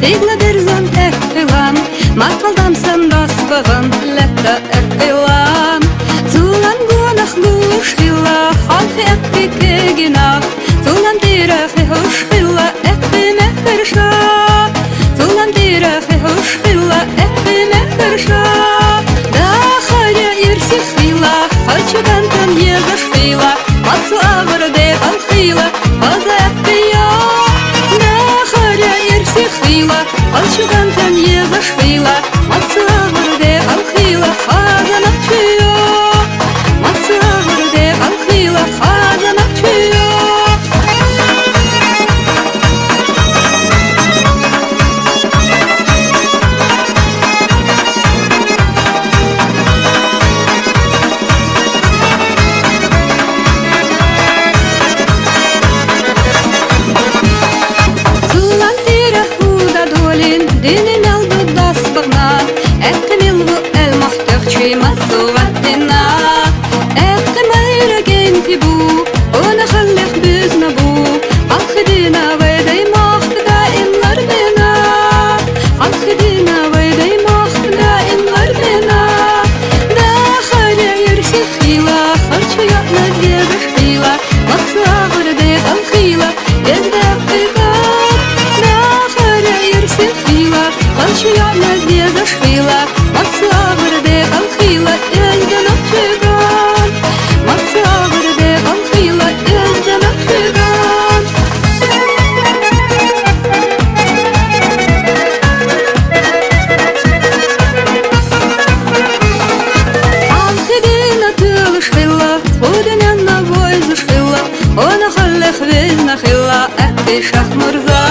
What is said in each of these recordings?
Stilla berzan ekkilan Maqaldamsan basbağın Letta ekkilan Tulan gunaq lushilla Halqi ekki keginaq Tulan diraxi hushilla Ekki mehkirsha Tulan diraxi hushilla Ekki mehkirsha Daxarya irsi xilla Halchigantan yegash xilla Masu ağır de alxilla Aza ekkiya Daxarya irsi xilla Halchigantan yegash xilla Masu ağır de alxilla Xazana çiyo Masu ağır de alxilla Xazana çiyo Dinin aldı dasbağına Ekkim ilvu el muhtıqçı Masuvatina Ekkim ayra genki bu Ona xalliq bizna bu Halqidina vayday muhtıqa inlar bina Halqidina vayday muhtıqa inlar bina Da xarya yirsi xila Xarçı yapna yegash xila Masu ağır de alxila Ezde qiqat Da xarya yirsi xila Halçı yapna yegash xila Masu ağır de alxila Ezde naqchigan Masu ağır de alxila Ezde naqchigan Alxidina tılış xilla Xudanyanna voyzush xilla Ona xalliq vezna xilla Ekki şah murza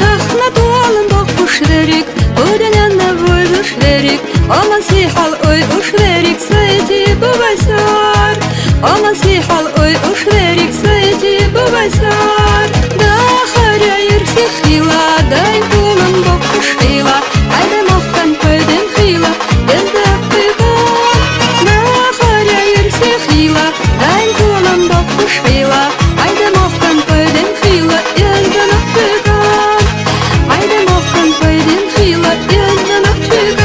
Taxna tualın bakpush verik Xudanyanna voyzush verik Aman sihal oy ush verik Sayti buvaysar Aman sihal oy ush verik Sayti buvaysar Da xarya yirsi xilla Dayn tualın bakpush xilla Ayda mahkan koydin xilla Ezde qiqat Da xarya yirsi xilla Dayn tualın bakpush xilla Ayda mahkan koydin xilla Ezde naqchigan Ayda mahkan koydin xilla Ezde naqchigan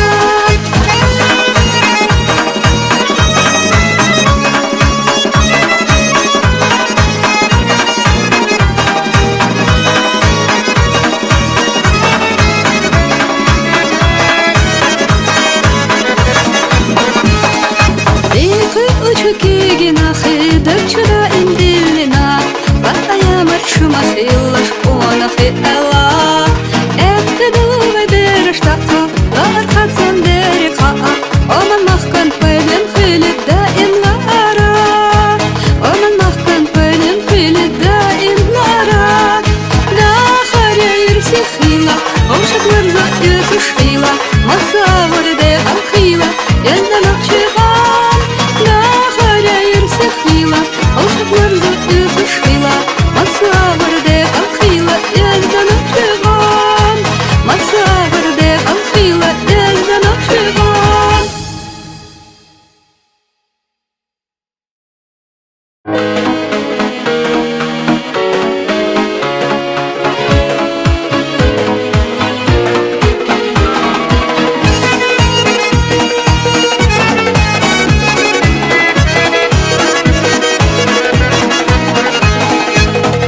Dikhi uçu kigina Xidab çıra indillina Vataya marşuma xillash Ona xilla Ekki duvay berish taqqa Lar qatsam deri qa'a Oman mahkan paylim xili daim lara Oman mahkan paylim xili daim lara Da xarya yirsi xilla Oshaq mirza yutush xilla Masu ağır de alxilla Ezde naqchigan Da xarya yirsi xilla Oshaq mirza yutush xilla Masu ağır de alxilla Ezde naqchigan Masu ağır de alxilla Ezde naqchigan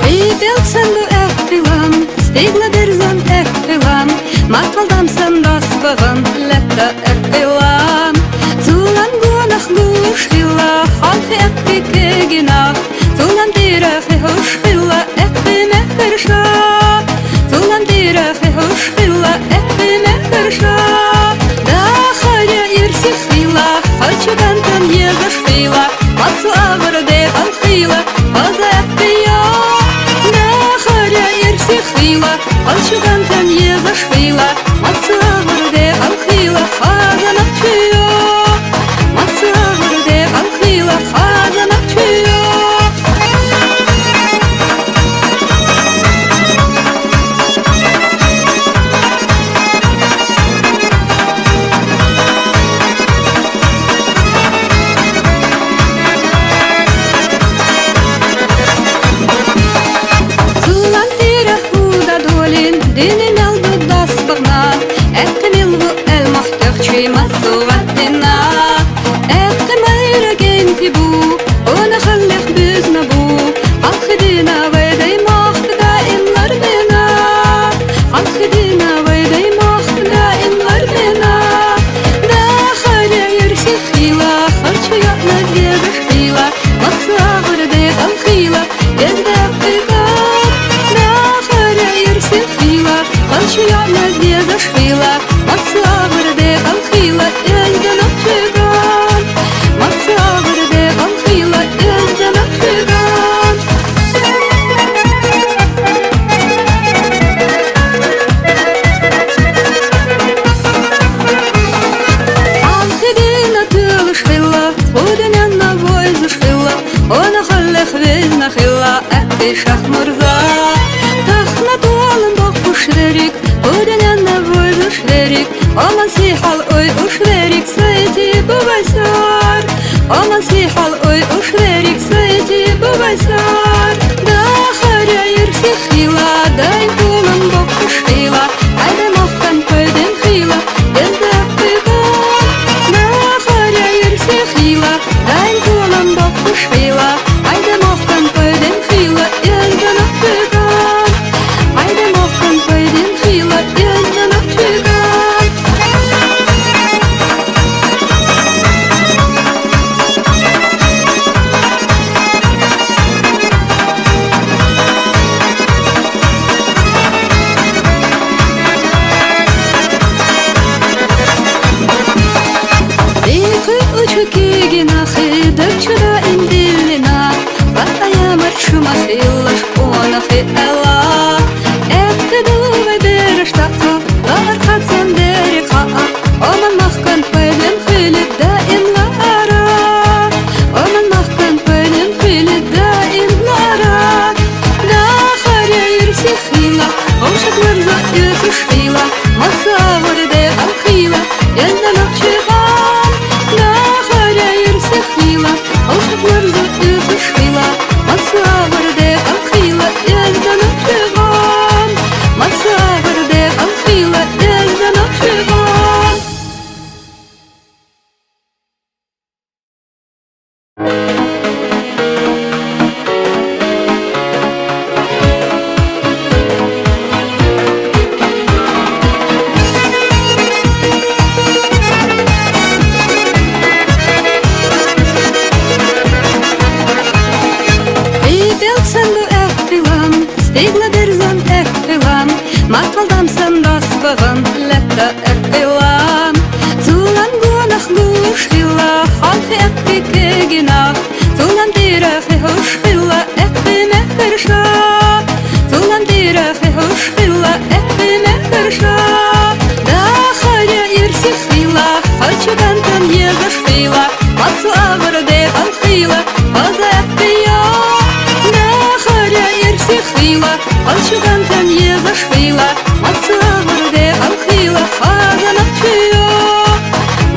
Qiybilsan bu ekkilan Stilla berzan ekkilan Maqaldamsan basbağın Letta ekkilan Tulan gunaq lushilla Halqi ekki keginaq Tulan diraxi hushilla Ekki mehkirsha Tulan diraxi hushilla Ekki mehkirsha Da xarya irsi xilla Halchigantan yegash xilla Masu ağır de alxilla Aza ekkiya Da xarya irsi xilla Halchigantan yegash xilla Masu ağır de alxilla Xazana çiyo Masu ağır de alxilla Xazana çiyo Tulan dira huda dolin Dinin aldı das нахила, эти шах мурза. Тахна туалым бок ушверик, Оденя на вой ушверик, Оман сихал ой ушверик, Сайти бувайсар. Оман сихал ой ушверик, Сайти бувайсар. Да харя ирси хила, дай кулым бок ушхила, Айде мохтан пойдем хила, Езде пиган. Да харя ирси хила, дай кулым бок ушхила, Айде мохтан пойдем хила, Езде пиган. Айде мохтан пойдем хила, Езде пиган. Кигина хидак чуда индилина, Ватая маршума хиллаш она хилла. Эктедувай берештака, Лархатсен дерека, Оман махкан пойдем хилит да инлара. Оман махкан пойдем хилит да инлара. Да харя ирси хила, Ошак мырза юсуш хила, Маса варде алхила, Езда нахчиган. Ошак мырза юсуш хила, Маса варде алхила, Езда нахчиган. Маса варде алхила, Езда нахчиган. Stigla berzan ekfilan, Makaldam sen rasbağın, Letta ekfilan. Zulan gunach gushila, Halfi ekfi keginach, Zulan dirachi hushila, Ekfi mekersha. Zulan dirachi hushila, Ekfi mekersha. Da harya irsi khila, Halchigantan yegash khila, Masu avarde alkhila, Haza ekfiya. Хила, Алчуганtan езаш хила, Маса варде алхила, Хаза нахчио.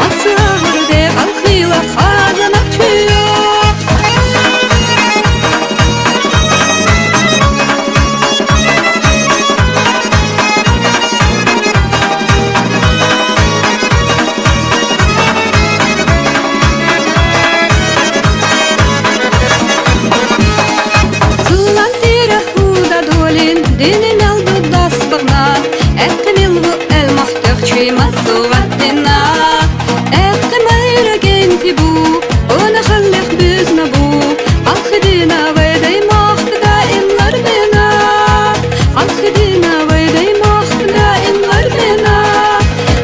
Маса варде алхила, Хаза нахчио. Динин алду дасбагна, Эккемилву элмахтахчи масуватина. Эккемайра гентибу, Она халлех бизнабу, Алхидина вайдай махтга инларбина. Алхидина вайдай махтга инларбина.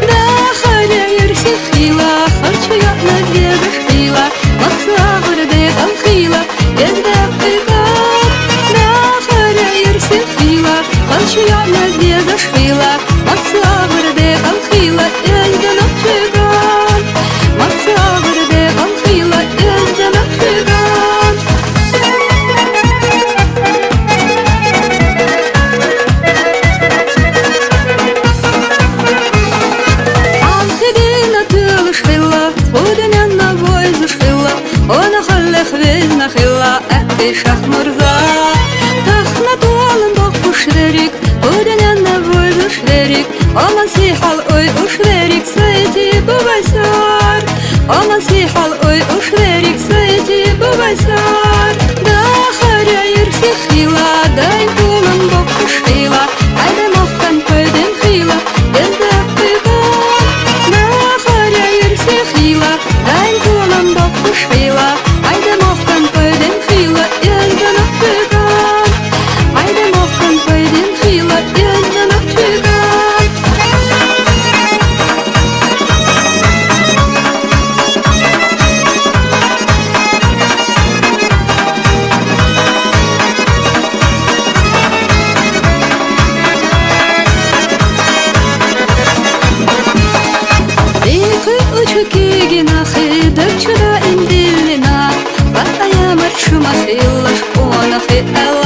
Да харя ирси хила, Харчуя надежда шхила, Маса варде алхила, Езда пиган. Да харя ирси хила, Алчуя надежда шхила, Маса варде алхила, Езда нахчиган. Маса варде алхила, Езда нахчиган. Алхидина тылы шхила, Оденя на вой зашхила, Она халлех везна хила, Экти шах мурза. Тахна туалым бок ушверик, Оденя на вой зашверик, Оман сихал ой ушверик, Сайти бувайсар. Оман сихал ой ушверик, Сайти бувайсар. Да харя ирси хила, дай кулым бок ушхила, Айде мохтан пойдем хила, Езда пиган. Да харя ирси хила, дай кулым бок ушхила, Айде мохтан пойдем хила, Езда пиган. Айде мохтан пойдем хила, Езда пиган. Кигина хидак чуда индилина, Ватая маршума хиллаш نخي